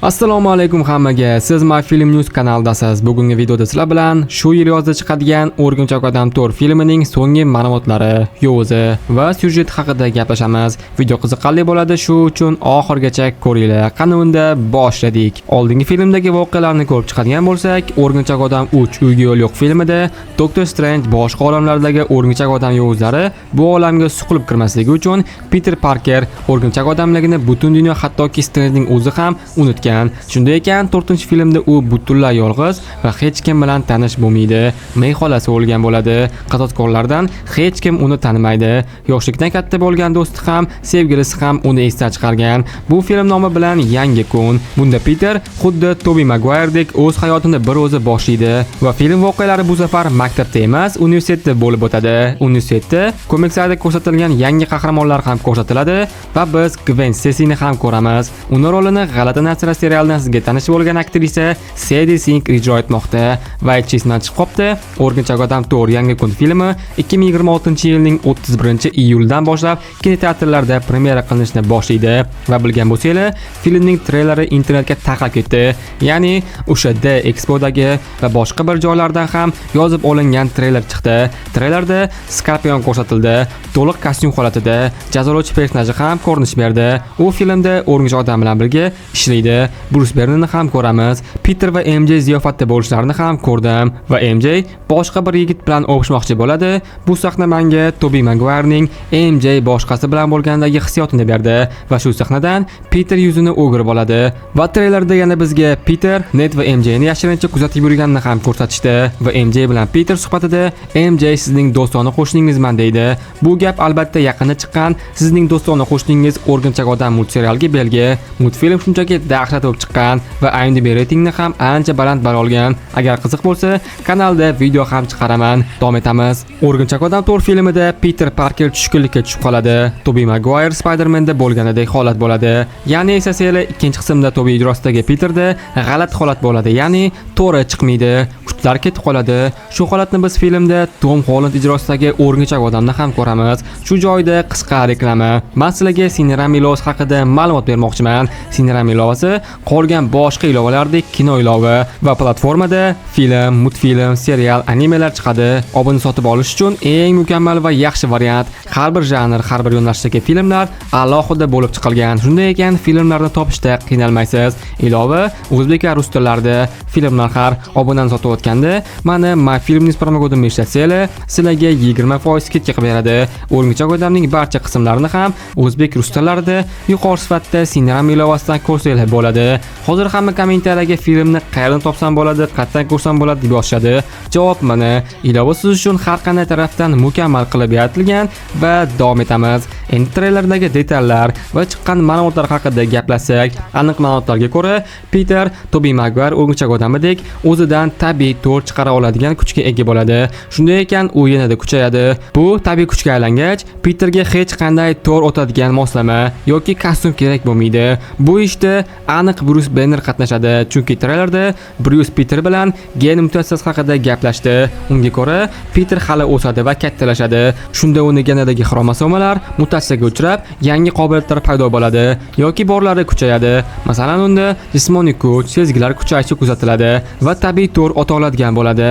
Assalomu alaykum hammaga. Siz MyFilm News kanalidasiz. Bugungi videoda sizlar bilan shu yil yozda chiqadigan O'rgimchak odam 4 filmining so'nggi ma'lumotlari, yo'zi va syujet haqida gaplashamiz. Video qiziqarli bo'ladi, shu uchun oxirigacha ko'ringlar. Qani unda boshladik. Oldingi filmdagi voqealarni ko'rib chiqadigan bo'lsak, O'rgimchak odam 3 uyga yo'l yo'q filmida Doktor Strange boshqa olamlardagi O'rgimchak odam yovuzlari bu olamga suqilib kirmasligi uchun Peter Parker O'rgimchak odamligini butun dunyo, hattoki Strangening o'zi ham unutgan. Shunday ekan, 4-filmda u butunlay yolg'iz va hech kim bilan tanish bo'lmaydi. May xolasi o'lgan bo'ladi. Qatozkorlardan hech kim uni tanimaydi. Yoshlikdan katta bo'lgan do'sti ham, sevgilisi ham uni esdan chiqargan. Bu film nomi bilan Yangi kun. Bunda Peter xuddi Tobey Maguiredek o'z hayotini bir o'zi boshlaydi va film voqealari bu safar maktabda emas, universitetda bo'lib o'tadi. Universitetda komikslarda ko'rsatilgan yangi qahramonlar ham ko'rsatiladi va biz Gwen Stacy'ni ham ko'ramiz. Uni rolini G'alati Nasra serialdan sizga tanish bo'lgan aktrisa Sadie Sink ijro etmoqda va aytishdan chiqib qopti. O'rgimchak odam 4 Yangi kun filmi 2026-yilning 31-iyuldan boshlab kinoteatrlarda premyera qilinishni boshlaydi va bilgan bo'lsanglar, filmning treyleri internetga tarqab ketdi. Ya'ni o'sha The Expodagi va boshqa bir joylardan ham yozib olingan treyler chiqdi. Treylerda Scorpion ko'rsatildi. To'liq kostyum holatida jazolovchi personaji ham ko'rinish berdi. U filmda O'rgimchak odam bilan birga ishlaydi. Bruce Bannerni ham ko'ramiz. Peter va MJ ziyofatda bo'lishlarini ham ko'rdim va MJ boshqa bir yigit bilan o'pishmoqchi bo'ladi. Bu sahna menga Tobey Maguirening MJ boshqasi bilan bo'lgandagi hissiyotini berdi va shu sahnadan Peter yuzini o'girib oladi va treylerda yana bizga Peter, Ned va MJni yashirincha kuzatib yurganini ham ko'rsatishdi va MJ bilan Peter suhbatida MJ sizning do'stona qo'shningizman deydi. Bu gap albatta yaqinda chiqqan sizning do'stona qo'shningiz O'rgimchak odam multserialga belgi. Multfilm shunchaki dahshat bo'lib chiqqan va IMDb reytingni ham ancha baland bal olgan. Agar qiziq bo'lsa, kanalda video ham chiqaraman. Davom etamiz. O'rgimchak odam 4 filmida Peter Parker tushkunlikka tushib qoladi. Tobey Maguire Spider-Man'da bo'lganidek holat bo'ladi. Ya'ni esasanglar, ikkinchi qismda Tobey ijrosidagi Peterda g'alati holat bo'ladi. Ya'ni to'g'ri chiqmaydi, kuchlar ketib qoladi. Shu holatni biz filmda Tom Holland ijrosidagi O'rgimchak odamni ham ko'ramiz. Shu joyda qisqa reklama. Men sizlarga Cinema ilovasi haqida ma'lumot bermoqchiman. Cinema ilovasi qolgan boshqa ilovalardek kino ilovi va platformada film, multfilm, serial, animelar chiqadi. Obuna sotib olish uchun eng mukammal va yaxshi variant. Har bir janr, har bir yo'nalishdagi filmlar alohida bo'lib chiqilgan. Shunday ekan, filmlarni topishda qiynalmaysiz. Ilova o'zbek va rus tillarida. Filmlar har obunani sotib o'tganda mana MyFilm News promokodini ishlatsanglar, sizlarga 20% skidka qilib beradi. O'rgimchak odamning barcha qismlarini ham o'zbek rus tillarida yuqori sifatda Cinema ilovasidan ko'rsanglar bo'ladi. Hozir hamma kommentariyaga filmni qayerdan topsam bo'ladi, qayerdan ko'rsam bo'ladi deb yozishadi. Javob mana, ilova siz uchun har qanday tarafdan mukammal qilib yaratilgan va davom etamiz. Endi treylerlardagi detallar va chiqqan ma'lumotlar haqida gaplashsak, aniq ma'lumotlarga ko'ra, Peter Tobey Maguire O'rgimchak odamidek o'zidan tabiiy to'r chiqara oladigan kuchga ega bo'ladi. Shunday ekan, u yanada kuchayadi. Bu tabiiy kuchga aylangach, Peterga hech qanday to'r o'tadigan moslama yoki kostyum kerak bo'lmaydi. Bu ishda aniq Bruce Banner qatnashadi, chunki treylerda Bruce Peter bilan gen mutatsiyasi haqida gaplashdi. Unga ko'ra, Peter hali o'sadi va kattalashadi. Shunda uni genidagi xromosomalar mutatsiyaga uchrab, yangi qobiliyatlar paydo bo'ladi yoki borlari kuchayadi. Masalan, unda jismoniy kuch, sezgilar kuchayishi kuzatiladi va tabiiy to'r o'ta oladigan bo'ladi.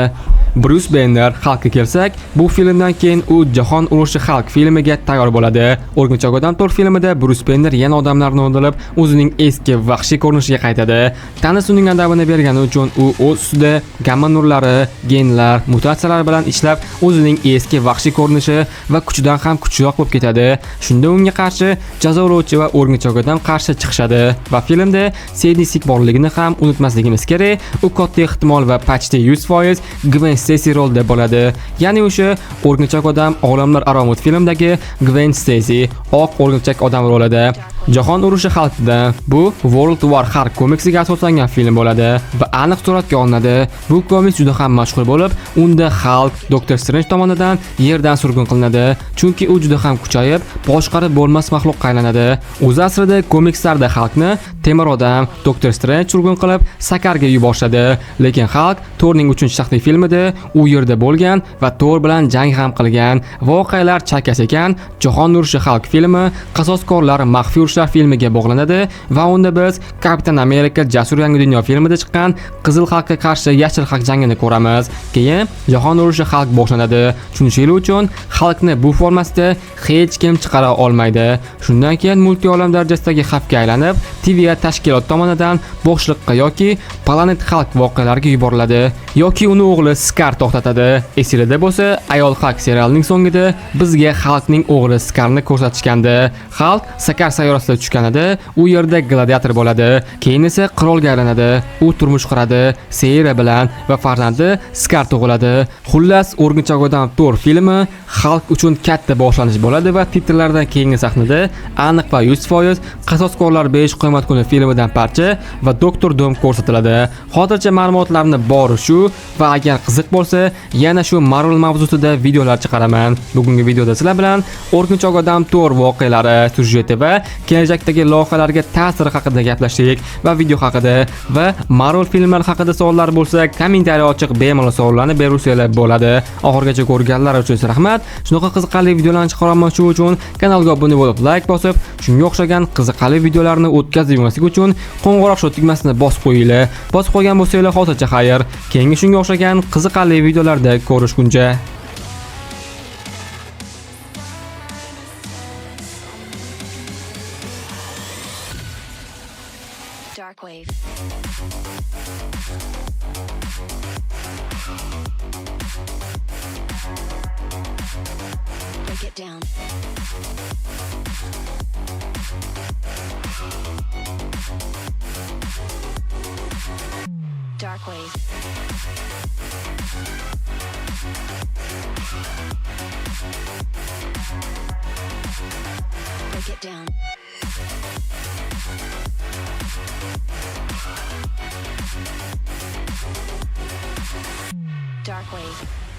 Bruce Banner Hulk'ga kelsak, bu filmdan keyin u Jahon urushi Hulk filmiga tayyor bo'ladi. O'rgimchak odam 4 filmida Bruce Banner yana odamlarni o'ldirib, o'zining eski vahshiy ko'rinishiga qaytadi. Tanasi uning adabini bergani uchun u o'z ustida gamma nurlari, genlar, mutatsiyalar bilan ishlab, o'zining eski vahshiy ko'rinishi va kuchidan ham kuchliroq bo'lib ketadi. Shunda unga qarshi jazolovchi va O'rgimchak odam qarshi chiqishadi va filmda Sadie Sink borligini ham unutmasligimiz kerak. U katta ehtimol va почти 100% Gwen Stacy rolda bo'ladi. Ya'ni o'sha O'rgimchak odam olamlar aro multfilmdagi Gwen Stacy oq O'rgimchak odam rolida. Jahon urushi Hulk'da bu World War Hulk komiksiga asoslangan film bo'ladi va aniq suratga olinadi. Bu komiks juda ham mashhur bo'lib, unda Hulk Doktor Strange tomonidan yerdan surgun qilinadi, chunki u juda ham kuchayib, boshqarib bo'lmas maxluqqa aylanadi. O'z aslida komikslarda Hulkni temir odam Doktor Strange surgun qilib sakarga yuborishadi, lekin Hulk Thorning 3-shaxsiy filmida u yerda bo'lgan va Thor bilan jang ham qilgan. Voqealar chakas ekan. Jahon urushi Hulk filmi qasoskorlar maxfiy yoshlar filmiga bog'lanadi va unda biz Kapitan Amerika Jasur yangi dunyo filmida chiqqan Qizil Xalqqa qarshi Yashil Xalq jangini ko'ramiz. Keyin Jahon urushi Xalq boshlanadi. Tushunishi uchun Xalqni bu formasida hech kim chiqara olmaydi. Shundan keyin multiolam darajasidagi xavfga aylanib, TVA tashkilot tomonidan boshliqqa yoki Planet Xalq voqealariga yuboriladi yoki uni o'g'li Skar to'xtatadi. Esingizda bo'lsa, Ayol Xalq serialining so'ngida bizga Xalqning o'g'li Skarni ko'rsatishgandi. Xalq Sakar sayyorasida tushganida u yerda gladiator bo'ladi. Keyin esa qirolga aylanadi. U turmush quradi, Seyra bilan va farzandi Skar tug'iladi. Xullas, O'rgimchak odam Thor filmi Xalq uchun katta boshlanish bo'ladi va titrlardan keyingi sahnada aniq va 100% Qasoskorlar 5 qiyomat kuni filmidan parcha va Doktor Doom ko'rsatiladi. Hozircha ma'lumotlarni bor shu va agar qiziq bo'lsa, yana shu Marvel mavzusida videolar chiqaraman. Bugungi videoda sizlar bilan O'rgimchak odam Thor voqealari, syujeti va kelajakdagi loyihalarga ta'siri haqida gaplashdik va video haqida va Marvel filmlari haqida savollar bo'lsa, kommentariy ochiq bemalol savollarni bersanglar bo'ladi. Oxirgacha ko'rganlar uchun rahmat. Shunaqa qiziqarli videolarni chiqaramoqchi uchun kanalga obuna bo'lib, like bosib, shunga o'xshagan qiziqarli videolarni o'tkazib yurmaslik uchun qo'ng'iroq tugmasini bosib qo'yinglar. Bosib qo'ygan bo'lsanglar, hozircha xayr. Keyingi shunga o'xshagan qiziqarli videolarda ko'rishguncha. Darkwave. Break it down. Darkwave. Break it down. Darkwave.